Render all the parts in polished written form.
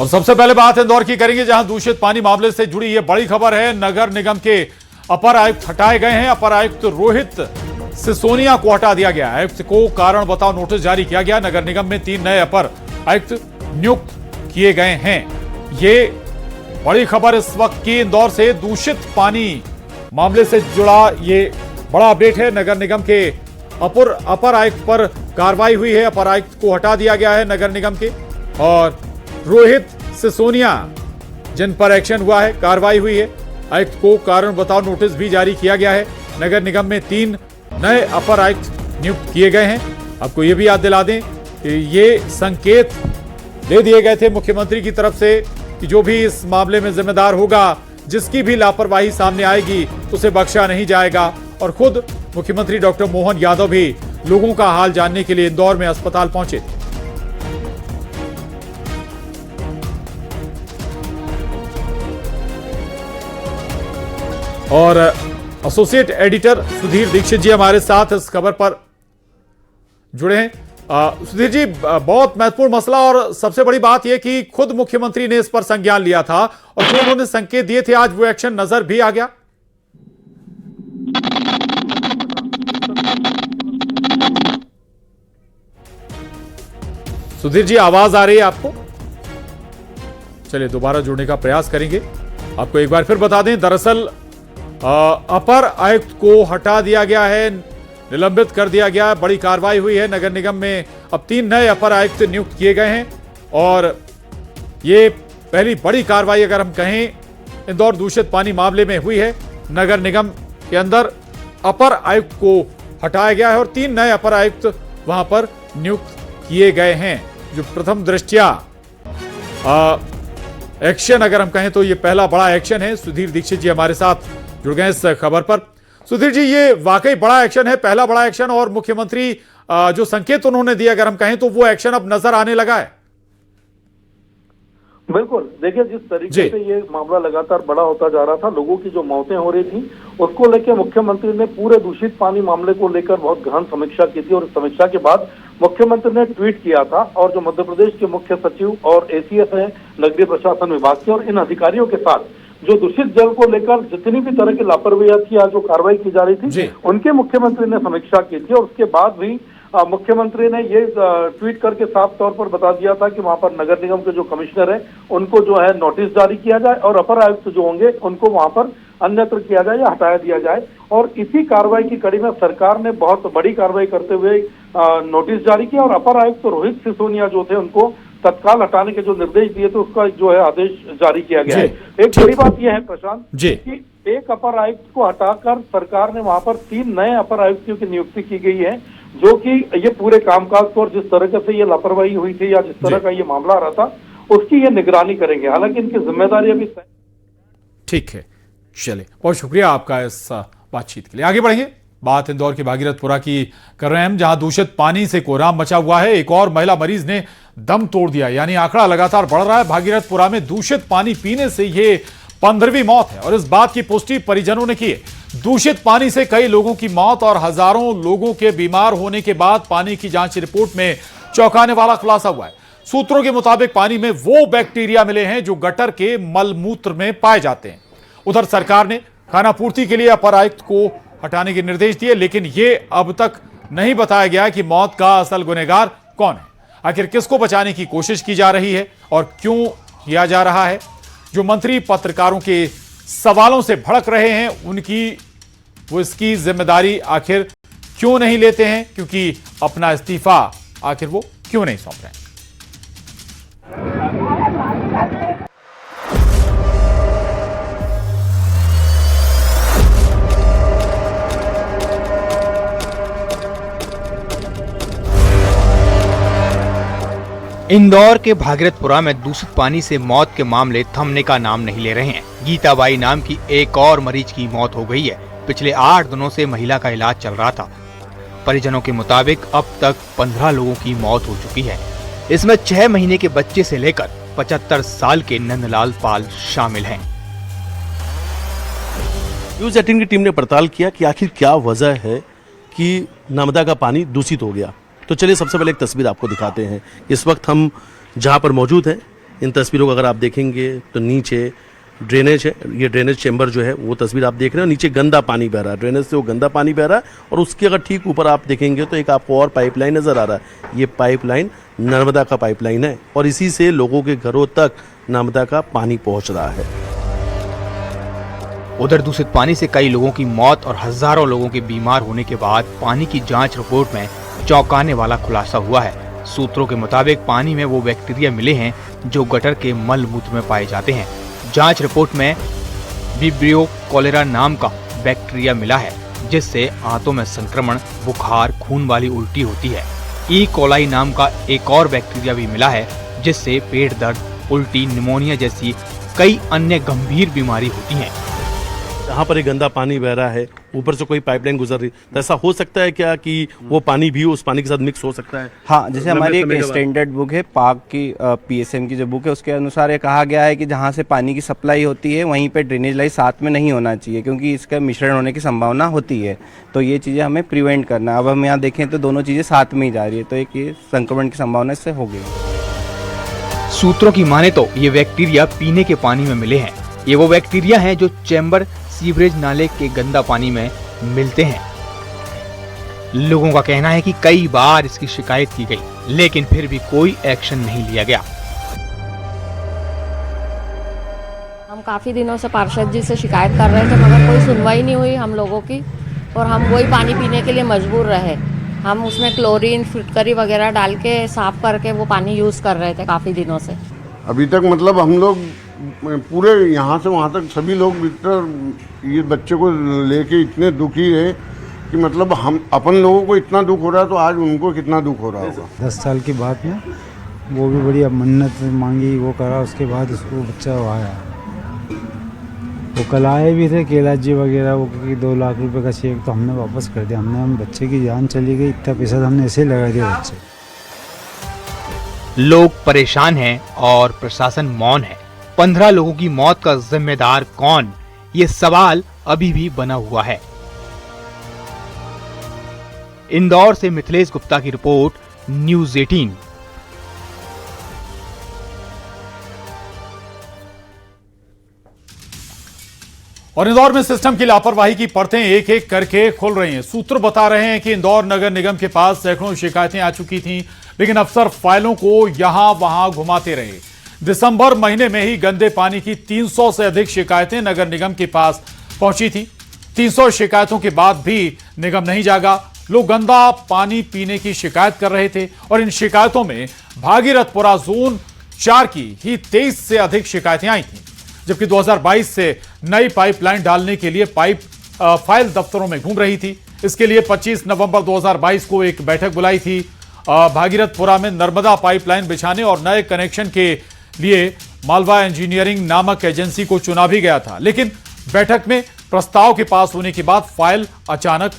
और सबसे पहले बात इंदौर की करेंगे, जहां दूषित पानी मामले से जुड़ी यह बड़ी खबर है। नगर निगम के अपर आयुक्त हटाए गए हैं। अपर आयुक्त रोहित सिसोनिया को हटा दिया गया। आयुक्त को कारण बताओ नोटिस जारी किया गया। नगर निगम में 3 नए अपर आयुक्त नियुक्त किए गए हैं। ये बड़ी खबर इस वक्त की इंदौर से दूषित पानी मामले से जुड़ा ये बड़ा अपडेट है। नगर निगम के अपर आयुक्त पर कार्रवाई हुई है। अपर आयुक्त को हटा दिया गया है नगर निगम के, और रोहित सिसोनिया जिन पर एक्शन हुआ है, कार्रवाई हुई है। आयुक्त को कारण बताओ नोटिस भी जारी किया गया है। नगर निगम में 3 नए अपर आयुक्त नियुक्त किए गए हैं। आपको यह भी याद दिला दें कि ये संकेत दे दिए गए थे मुख्यमंत्री की तरफ से कि जो भी इस मामले में जिम्मेदार होगा, जिसकी भी लापरवाही सामने आएगी, उसे बख्शा नहीं जाएगा। और खुद मुख्यमंत्री डॉक्टर मोहन यादव भी लोगों का हाल जानने के लिए इंदौर में अस्पताल पहुंचे थे। और एसोसिएट एडिटर सुधीर दीक्षित जी हमारे साथ इस खबर पर जुड़े हैं। सुधीर जी, बहुत महत्वपूर्ण मसला, और सबसे बड़ी बात यह कि खुद मुख्यमंत्री ने इस पर संज्ञान लिया था और जो उन्होंने संकेत दिए थे, आज वो एक्शन नजर भी आ गया। सुधीर जी, आवाज आ रही है आपको? चलिए दोबारा जुड़ने का प्रयास करेंगे। आपको एक बार फिर बता दें, दरअसल अपर आयुक्त को हटा दिया गया है, निलंबित कर दिया गया। बड़ी कार्रवाई हुई है। नगर निगम में अब 3 नए अपर आयुक्त नियुक्त किए गए हैं, और ये पहली बड़ी कार्रवाई अगर हम कहें इंदौर दूषित पानी मामले में हुई है। नगर निगम के अंदर अपर आयुक्त को हटाया गया है और 3 नए अपर आयुक्त वहां पर नियुक्त किए गए हैं, जो प्रथम दृष्टया एक्शन अगर हम कहें तो ये पहला बड़ा एक्शन है। सुधीर दीक्षित जी हमारे साथ जुड़ गए इस खबर पर। सुधीर जी, ये वाकई बड़ा एक्शन है, पहला बड़ा एक्शन, और मुख्यमंत्री जो संकेत उन्होंने दिया अगर हम कहें तो वो एक्शन अब नजर आने लगा है। बिल्कुल, देखिए जिस तरीके से ये मामला लगातार बड़ा होता जा रहा था, लोगों की जो मौतें हो रही थी, उसको लेकर मुख्यमंत्री ने पूरे दूषित पानी मामले को लेकर बहुत गहन समीक्षा की थी। और इस समीक्षा के बाद मुख्यमंत्री ने ट्वीट किया था, और जो मध्य प्रदेश के मुख्य सचिव और एसीएस है नगरीय प्रशासन विभाग के, और इन अधिकारियों के साथ जो दूषित जल को लेकर जितनी भी तरह की लापरवाही थी या जो कार्रवाई की जा रही थी, उनके मुख्यमंत्री ने समीक्षा की थी। और उसके बाद भी मुख्यमंत्री ने ये ट्वीट करके साफ तौर पर बता दिया था कि वहां पर नगर निगम के जो कमिश्नर हैं उनको जो है नोटिस जारी किया जाए, और अपर आयुक्त जो होंगे उनको वहां पर अन्यत्र किया जाए या हटाया दिया जाए। और इसी कार्रवाई की कड़ी में सरकार ने बहुत बड़ी कार्रवाई करते हुए नोटिस जारी किया, और अपर आयुक्त रोहित सिसोनिया जो थे उनको तत्काल हटाने के जो निर्देश दिए थे, उसका जो है आदेश जारी किया गया है। एक बड़ी बात यह है प्रशांत कि एक अपर आयुक्त को हटाकर सरकार ने वहां पर 3 नए अपर आयुक्तों की नियुक्ति की गई है, जो कि ये पूरे कामकाज को और जिस तरह से ये लापरवाही हुई थी या जिस तरह का ये मामला आ रहा था, उसकी ये निगरानी करेंगे। हालांकि इनकी जिम्मेदारी अभी ठीक है। चलिए, बहुत शुक्रिया आपका इस बातचीत के लिए। आगे बढ़ेंगे। बात इंदौर के भागीरथपुरा की कर रहे हैं हम, जहां दूषित पानी से कोहराम मचा हुआ है। एक और महिला मरीज ने दम तोड़ दिया, यानी आंकड़ा लगातार बढ़ रहा है। भागीरथपुरा में दूषित पानी पीने से ये 15वीं मौत है, और इस बात की पुष्टि परिजनों ने की है। दूषित पानी से कई लोगों की मौत और हजारों लोगों के बीमार होने के बाद पानी की जांच रिपोर्ट में चौंकाने वाला खुलासा हुआ है। सूत्रों के मुताबिक पानी में वो बैक्टीरिया मिले हैं जो गटर के मलमूत्र में पाए जाते हैं। उधर सरकार ने खानापूर्ति के लिए अपर आयुक्त को हटाने के निर्देश दिए, लेकिन यह अब तक नहीं बताया गया कि मौत का असल गुनहगार कौन है। आखिर किसको बचाने की कोशिश की जा रही है और क्यों किया जा रहा है। जो मंत्री पत्रकारों के सवालों से भड़क रहे हैं, वो इसकी जिम्मेदारी आखिर क्यों नहीं लेते हैं, क्योंकि अपना इस्तीफा आखिर वो क्यों नहीं सौंप रहे हैं। इंदौर के भागीरथपुरा में दूषित पानी से मौत के मामले थमने का नाम नहीं ले रहे हैं। गीताबाई नाम की एक और मरीज की मौत हो गई है। पिछले 8 दिनों से महिला का इलाज चल रहा था। परिजनों के मुताबिक अब तक 15 लोगों की मौत हो चुकी है। इसमें 6 महीने के बच्चे से लेकर 75 साल के नंदलाल पाल शामिल हैं। न्यूज 18 की टीम ने पड़ताल किया कि आखिर क्या वजह है कि नर्मदा का पानी दूषित हो गया। तो चलिए सबसे पहले एक तस्वीर आपको दिखाते हैं। इस वक्त हम जहां पर मौजूद हैं, इन तस्वीरों को अगर आप देखेंगे तो नीचे ड्रेनेज है, ये ड्रेनेज चैम्बर जो है वो तस्वीर आप देख रहे हो, नीचे गंदा पानी बह रहा है, ड्रेनेज से वो गंदा पानी बह रहा है और उसके अगर ठीक ऊपर आप देखेंगे तो एक आपको और पाइपलाइन नज़र आ रहा है। ये पाइपलाइन नर्मदा का पाइपलाइन है और इसी से लोगों के घरों तक नर्मदा का पानी पहुंच रहा है। उधर दूषित पानी से कई लोगों की मौत और हजारों लोगों के बीमार होने के बाद पानी की जांच रिपोर्ट में चौंकाने वाला खुलासा हुआ है। सूत्रों के मुताबिक पानी में वो बैक्टीरिया मिले हैं जो गटर के मल मूत्र में पाए जाते हैं। जांच रिपोर्ट में विब्रियो कोलेरा नाम का बैक्टीरिया मिला है जिससे आंतों में संक्रमण, बुखार, खून वाली उल्टी होती है। ई कोलाई नाम का एक और बैक्टीरिया भी मिला है जिससे पेट दर्द, उल्टी, निमोनिया जैसी कई अन्य गंभीर बीमारी होती हैं। जहाँ पर ये गंदा पानी बह रहा है, ऊपर से कोई पाइपलाइन गुजर रही, तो ऐसा हो सकता है क्या कि वो पानी भी उस पानी के साथ मिक्स हो सकता है? हाँ, जैसे हमारी एक स्टैंडर्ड बुक है पाक की, पीएसएम की जो बुक है, उसके अनुसार ये कहा गया है कि जहाँ से पानी की सप्लाई होती है वहीं पे ड्रेनेज लाइन साथ में नहीं होना चाहिए क्योंकि इसका मिश्रण होने की संभावना होती है। तो ये चीज़ें हमें प्रिवेंट करना है। अब हम यहाँ देखें तो दोनों चीज़ें साथ में ही जा रही है, तो एक ये संक्रमण की संभावना इससे हो गई। सूत्रों की माने तो ये बैक्टीरिया पीने के पानी में मिले हैं। ये वो बैक्टीरिया हैं जो चैम्बर सीवरेज नाले के गंदा पानी में मिलते हैं। लोगों का कहना है कि कई बार इसकी शिकायत की गई लेकिन फिर भी कोई एक्शन नहीं लिया गया। हम काफ़ी दिनों से पार्षद जी से शिकायत कर रहे थे मगर कोई सुनवाई नहीं हुई हम लोगों की और हम वही पानी पीने के लिए मजबूर रहे। हम उसमें क्लोरीन, फिटकरी वगैरह डाल के साफ करके वो पानी यूज़ कर रहे थे काफ़ी दिनों से। अभी तक मतलब हम लोग पूरे यहाँ से वहाँ तक सभी लोग ये बच्चे को लेके इतने दुखी है कि मतलब हम अपन लोगों को इतना दुख हो रहा है तो आज उनको कितना दुख हो रहा होगा। 10 साल की बात में वो भी बड़ी मन्नत मांगी, वो करा, उसके बाद उसको बच्चा आया। वो कल आए भी थे कैलाश जी वगैरह, वो क्योंकि 2 लाख रुपए का चेक तो हमने वापस कर दिया। हम बच्चे की जान चली गई, इतना पैसा तो हमने ऐसे ही लगा दिया बच्चे। लोग परेशान हैं और प्रशासन मौन है। 15 लोगों की मौत का जिम्मेदार कौन, ये सवाल अभी भी बना हुआ है। इंदौर से मिथिलेश गुप्ता की रिपोर्ट, न्यूज़ 18। और इंदौर में सिस्टम की लापरवाही की परतें एक एक करके खुल रही हैं। सूत्र बता रहे हैं कि इंदौर नगर निगम के पास सैकड़ों शिकायतें आ चुकी थीं, लेकिन अफसर फाइलों को यहां वहां घुमाते रहे। दिसंबर महीने में ही गंदे पानी की 300 से अधिक शिकायतें नगर निगम के पास पहुंची थी। 300 शिकायतों के बाद भी निगम नहीं जागा। लोग गंदा पानी पीने की शिकायत कर रहे थे और इन शिकायतों में भागीरथपुरा जोन 4 की ही 23 से अधिक शिकायतें आई थीं, जबकि 2022 से नई पाइपलाइन डालने के लिए फाइल दफ्तरों में घूम रही थी। इसके लिए 25 नवंबर 2022 को एक बैठक बुलाई थी। भागीरथपुरा में नर्मदा पाइपलाइन बिछाने और नए कनेक्शन के लिए मालवा इंजीनियरिंग नामक एजेंसी को चुना भी गया था, लेकिन बैठक में प्रस्ताव के पास होने के बाद फाइल अचानक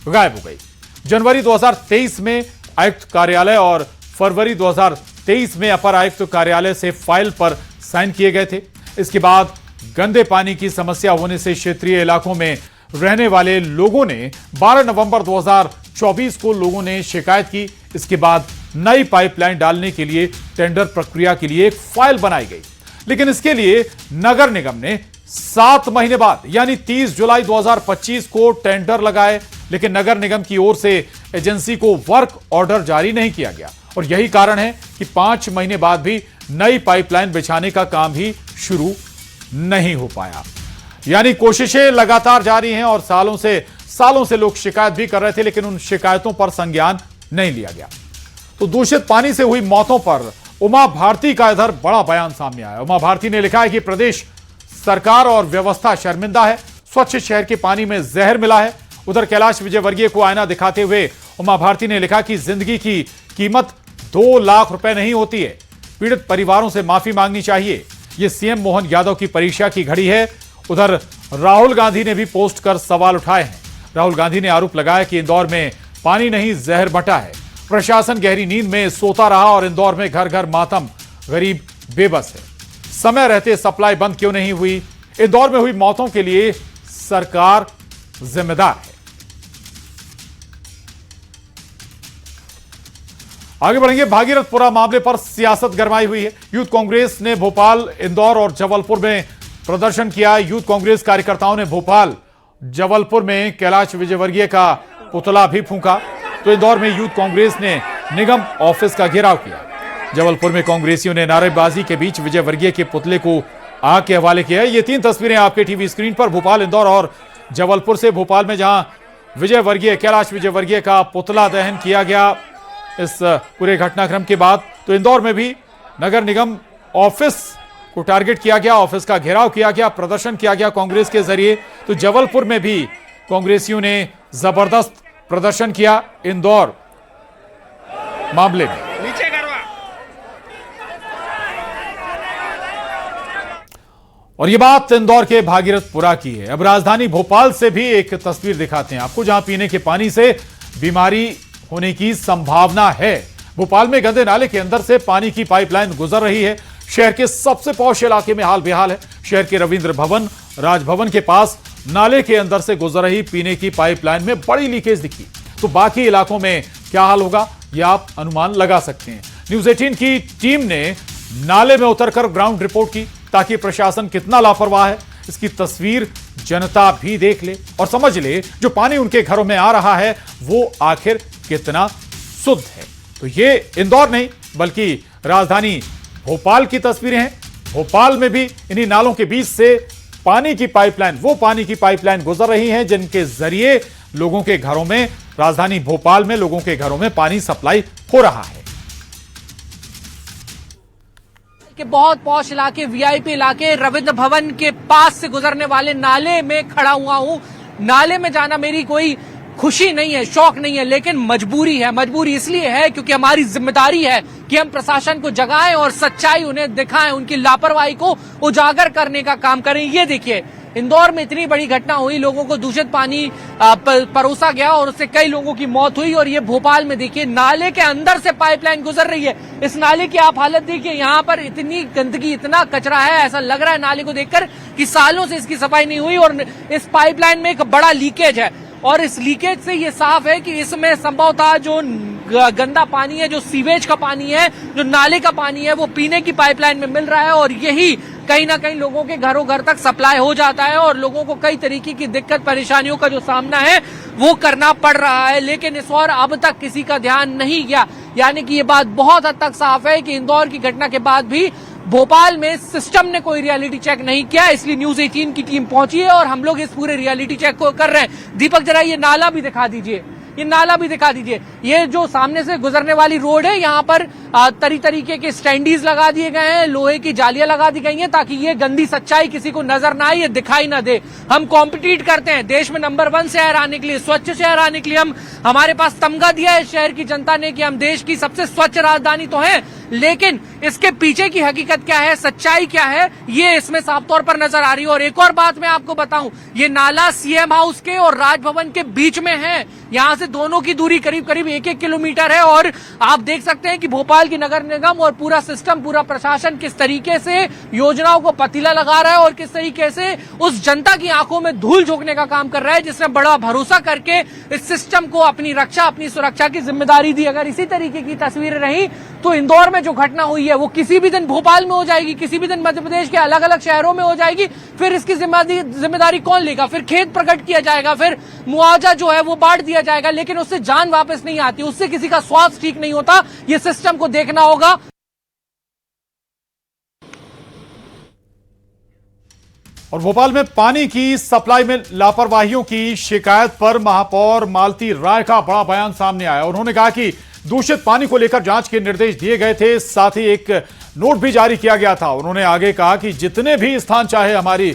गायब हो गई। जनवरी 2023 में आयुक्त कार्यालय और फरवरी 2023 में अपर आयुक्त कार्यालय से फाइल पर साइन किए गए थे। इसके बाद गंदे पानी की समस्या होने से क्षेत्रीय इलाकों में रहने वाले लोगों ने 12 नवंबर 2024 को लोगों ने शिकायत की। इसके बाद नई पाइपलाइन डालने के लिए टेंडर प्रक्रिया के लिए एक फाइल बनाई गई, लेकिन इसके लिए नगर निगम ने 7 महीने बाद यानी 30 जुलाई 2025 को टेंडर लगाए, लेकिन नगर निगम की ओर से एजेंसी को वर्क ऑर्डर जारी नहीं किया गया और यही कारण है कि 5 महीने बाद भी नई पाइपलाइन बिछाने का काम भी शुरू नहीं हो पाया। यानी कोशिशें लगातार जारी हैं और सालों से लोग शिकायत भी कर रहे थे, लेकिन उन शिकायतों पर संज्ञान नहीं लिया गया। तो दूषित पानी से हुई मौतों पर उमा भारती का इधर बड़ा बयान सामने आया। उमा भारती ने लिखा है कि प्रदेश सरकार और व्यवस्था शर्मिंदा है, स्वच्छ शहर के पानी में जहर मिला है। उधर कैलाश विजयवर्गीय को आईना दिखाते हुए उमा भारती ने लिखा कि जिंदगी की कीमत 2 लाख रुपए नहीं होती है, पीड़ित परिवारों से माफी मांगनी चाहिए। यह सीएम मोहन यादव की परीक्षा की घड़ी है। उधर राहुल गांधी ने भी पोस्ट कर सवाल उठाए हैं। राहुल गांधी ने आरोप लगाया कि इंदौर में पानी नहीं जहर बटा है, प्रशासन गहरी नींद में सोता रहा और इंदौर में घर घर मातम, गरीब बेबस है। समय रहते सप्लाई बंद क्यों नहीं हुई? इंदौर में हुई मौतों के लिए सरकार जिम्मेदार है। आगे बढ़ेंगे। भागीरथपुरा मामले पर सियासत गरमाई हुई है। यूथ कांग्रेस ने भोपाल, इंदौर और जबलपुर में प्रदर्शन किया। यूथ कांग्रेस कार्यकर्ताओं ने भोपाल, जबलपुर में कैलाश विजयवर्गीय का पुतला भी फूंका। तो इंदौर में यूथ कांग्रेस ने निगम ऑफिस का घेराव किया। जबलपुर में कांग्रेसियों ने नारेबाजी के बीच विजयवर्गीय के पुतले को आग के हवाले किया है। ये 3 तस्वीरें आपके टीवी स्क्रीन पर भोपाल, इंदौर और जबलपुर से। भोपाल में जहां विजयवर्गीय, कैलाश विजयवर्गीय का पुतला दहन किया गया इस पूरे घटनाक्रम के बाद, तो इंदौर में भी नगर निगम ऑफिस को टारगेट किया गया, ऑफिस का घेराव किया गया, प्रदर्शन किया गया कांग्रेस के जरिए। तो जबलपुर में भी कांग्रेसियों ने जबरदस्त प्रदर्शन किया इंदौर मामले में। और ये बात इंदौर के भागीरथपुरा की है। अब राजधानी भोपाल से भी एक तस्वीर दिखाते हैं आपको, जहां पीने के पानी से बीमारी होने की संभावना है। भोपाल में गंदे नाले के अंदर से पानी की पाइपलाइन गुजर रही है। शहर के सबसे पॉश इलाके में हाल बेहाल है। शहर के रविंद्र भवन, राजभवन के पास नाले के अंदर से गुजर रही पीने की पाइपलाइन में बड़ी लीकेज दिखी। तो बाकी इलाकों में क्या हाल होगा, यह आप अनुमान लगा सकते हैं। न्यूज 18 की टीम ने नाले में उतरकर ग्राउंड रिपोर्ट की, ताकि प्रशासन कितना लापरवाह है इसकी तस्वीर जनता भी देख ले और समझ ले जो पानी उनके घरों में आ रहा है वो आखिर कितना शुद्ध है। तो ये इंदौर नहीं बल्कि राजधानी भोपाल की तस्वीरें हैं। भोपाल में भी इन्हीं नालों के बीच से पानी की पाइपलाइन गुजर रही है, जिनके जरिए लोगों के घरों में, राजधानी भोपाल में लोगों के घरों में पानी सप्लाई हो रहा है। के बहुत पॉश इलाके, वीआईपी इलाके, रविंद्र भवन के पास से गुजरने वाले नाले में खड़ा हुआ हूं। नाले में जाना मेरी कोई खुशी नहीं है, शौक नहीं है, लेकिन मजबूरी है। मजबूरी इसलिए है क्योंकि हमारी जिम्मेदारी है कि हम प्रशासन को जगाएं और सच्चाई उन्हें दिखाएं, उनकी लापरवाही को उजागर करने का काम करें। ये देखिए, इंदौर में इतनी बड़ी घटना हुई, लोगों को दूषित पानी परोसा गया और उससे कई लोगों की मौत हुई। और ये भोपाल में देखिए, नाले के अंदर से पाइपलाइन गुजर रही है। इस नाले की आप हालत देखिए, यहाँ पर इतनी गंदगी, इतना कचरा है, ऐसा लग रहा है नाले को देखकर कि सालों से इसकी सफाई नहीं हुई। और इस पाइपलाइन में एक बड़ा लीकेज है और इस लीकेज से ये साफ है कि इसमें संभवतः जो गंदा पानी है, जो सीवेज का पानी है, जो नाले का पानी है, वो पीने की पाइपलाइन में मिल रहा है और यही कहीं ना कहीं लोगों के घरों घर तक सप्लाई हो जाता है और लोगों को कई तरीके की दिक्कत परेशानियों का जो सामना है वो करना पड़ रहा है। लेकिन इस और अब तक किसी का ध्यान नहीं गया। यानी कि ये बात बहुत हद तक साफ है कि इंदौर की घटना के बाद भी भोपाल में सिस्टम ने कोई रियलिटी चेक नहीं किया। इसलिए न्यूज 18 की टीम पहुंची है और हम लोग इस पूरे रियलिटी चेक को कर रहे हैं। दीपक, जरा ये नाला भी दिखा दीजिए, ये नाला भी दिखा दीजिए। ये जो सामने से गुजरने वाली रोड है, यहाँ पर तरीके के स्टैंडीज लगा दिए गए हैं, लोहे की जालियां लगा दी गई हैं ताकि ये गंदी सच्चाई किसी को नजर ना आए, ये दिखाई ना दे। हम कॉम्पिटिट करते हैं देश में नंबर 1 शहर आने के लिए, स्वच्छ शहर आने के लिए। हमारे पास तमगा दिया है शहर की जनता ने कि हम देश की सबसे स्वच्छ राजधानी तो है, लेकिन इसके पीछे की हकीकत क्या है, सच्चाई क्या है, ये इसमें साफ तौर पर नजर आ रही है। और एक और बात मैं आपको बताऊं, ये नाला सीएम हाउस के और राजभवन के बीच में है। यहाँ से दोनों की दूरी करीब करीब 1-1 किलोमीटर है। और आप देख सकते हैं कि भोपाल की नगर निगम और पूरा सिस्टम, पूरा प्रशासन किस तरीके से योजनाओं को पतीला लगा रहा है और किस तरीके से उस जनता की आंखों में धूल झोंकने का काम कर रहा है जिसने बड़ा भरोसा करके इस सिस्टम को अपनी रक्षा, अपनी सुरक्षा की जिम्मेदारी दी। अगर इसी तरीके की तस्वीरें रही तो इंदौर में जो घटना हुई है वो किसी भी दिन भोपाल में हो जाएगी, किसी भी दिन मध्य प्रदेश के अलग अलग शहरों में हो जाएगी। फिर इसकी जिम्मेदारी कौन लेगा? फिर खेद प्रकट किया जाएगा, फिर मुआवजा जो है वो बांट दिया जाएगा, लेकिन उससे जान वापस नहीं आती, उससे किसी का स्वास्थ्य ठीक नहीं होता। ये सिस्टम को देखना होगा। और भोपाल में पानी की सप्लाई में लापरवाहियों की शिकायत पर महापौर मालती राय का बड़ा बयान सामने आया। उन्होंने कहा कि दूषित पानी को लेकर जांच के निर्देश दिए गए थे, साथ ही एक नोट भी जारी किया गया था। उन्होंने आगे कहा कि जितने भी स्थान चाहे हमारी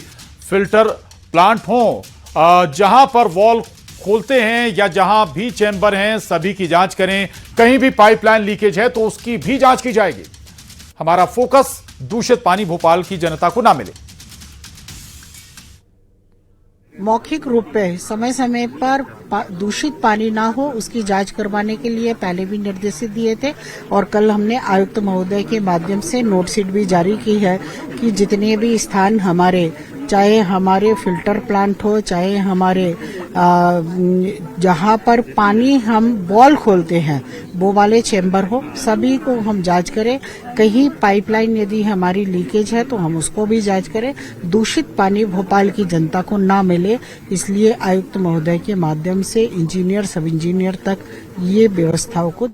फिल्टर प्लांट हों, जहां पर वॉल खोलते हैं या जहां भी चैम्बर हैं, सभी की जांच करें। कहीं भी पाइपलाइन लीकेज है तो उसकी भी जांच की जाएगी। हमारा फोकस दूषित पानी भोपाल की जनता को ना मिले। मौखिक रूप पे समय समय पर दूषित पानी ना हो उसकी जांच करवाने के लिए पहले भी निर्देशित दिए थे और कल हमने आयुक्त महोदय के माध्यम से नोट शीट भी जारी की है कि जितने भी स्थान हमारे, चाहे हमारे फिल्टर प्लांट हो, चाहे हमारे जहाँ पर पानी हम बॉल खोलते हैं वो वाले चेंबर हो, सभी को हम जांच करें। कहीं पाइपलाइन यदि हमारी लीकेज है तो हम उसको भी जांच करें। दूषित पानी भोपाल की जनता को ना मिले, इसलिए आयुक्त महोदय के माध्यम से इंजीनियर, सब इंजीनियर तक ये व्यवस्थाओं को